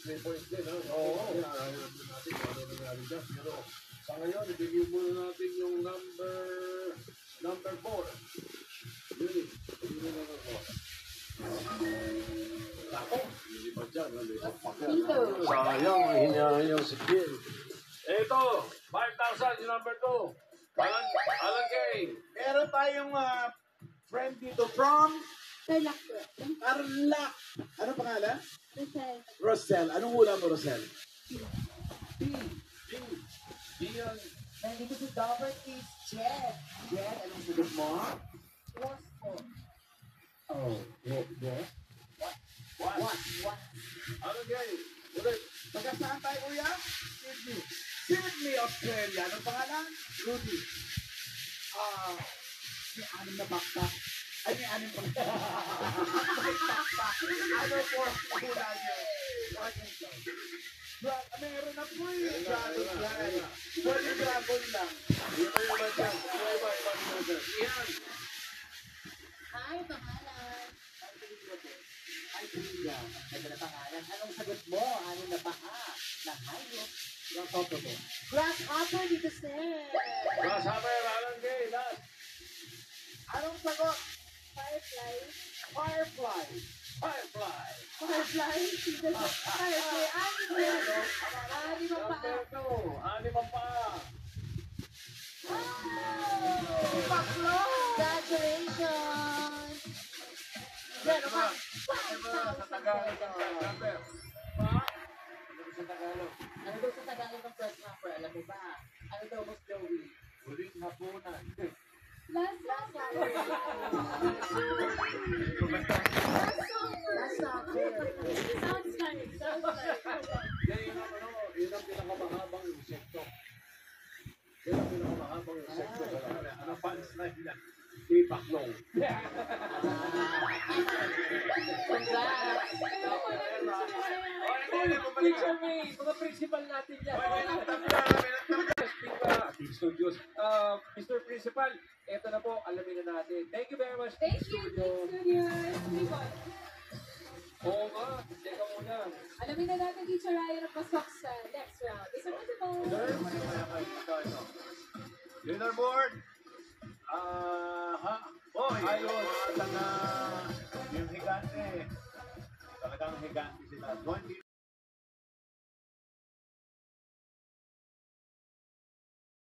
3 points din, ha? Oo. Hinahanap din natin kung ano nangyari dyan. Pero sa ngayon, ibigay muna natin yung number 4. Yun, yun na number 4. Ako, hindi pa dyan, sayang, hinahayaw si Bill. Ito, 5,000 yung number 2. Alan Kay. Meron tayong friend dito from Tarlac po. Tarlac. Ano pangalan? Rosel. Rosel. Anong hula mo, Rosel? Diyan. Nandito si Robert is Jet. Jet, anong sagot mo? Was po. Oh, what? What? Alan Kay. Ulit. Taga saan tayo, kuya? Sydney. Sydney, Australia. Anong pangalan? Rudy. May anim na backpack. Ay, may anim pa. May backpack. Ano po ang hula niyo? Meron na po yung dragon fly. Pwede dragon lang. Iba dyan. Iba dyan. Iyan. Hi, pangalan. Ay, Julia. Ay, na pangalan. Anong sagot mo? Ano na paa? Na hayop. Grasshopper mo. Grasshopper dito, sir. Grasshopper, Alan Kay. Last. Anong sagot? Firefly. Firefly. Firefly. Firefly dito, sir. Firefly. Anim yan. Anim ang paa. Number 2. Anim ang paa. Baklo! Congratulations. Yan, naman. Sa Tagalog ang number. Sa Tagalog. Ano daw sa Tagalog ng press number? Alam mo ba? Ano daw mas Joey? Huling hapunan. Last number. Last number. Sounds like. Yan ang pinakamahabang insekto. Yan ang pinakamahabang insekto sa lahat. Ano punchline niya? Ipaklong. Teacher May, mga principal natin yan. Team Studios. Mr. Principal, eto na po, alamin na natin. Thank you very much, Team Thank you, Studios. Studios. Oo nga, teka muna. Alamin na natin, Teacher Ryan, ang pasok sa next round. Isa mo ito. Leaderboard. Boy, ayun, yung higante. Talagang higante sila. 20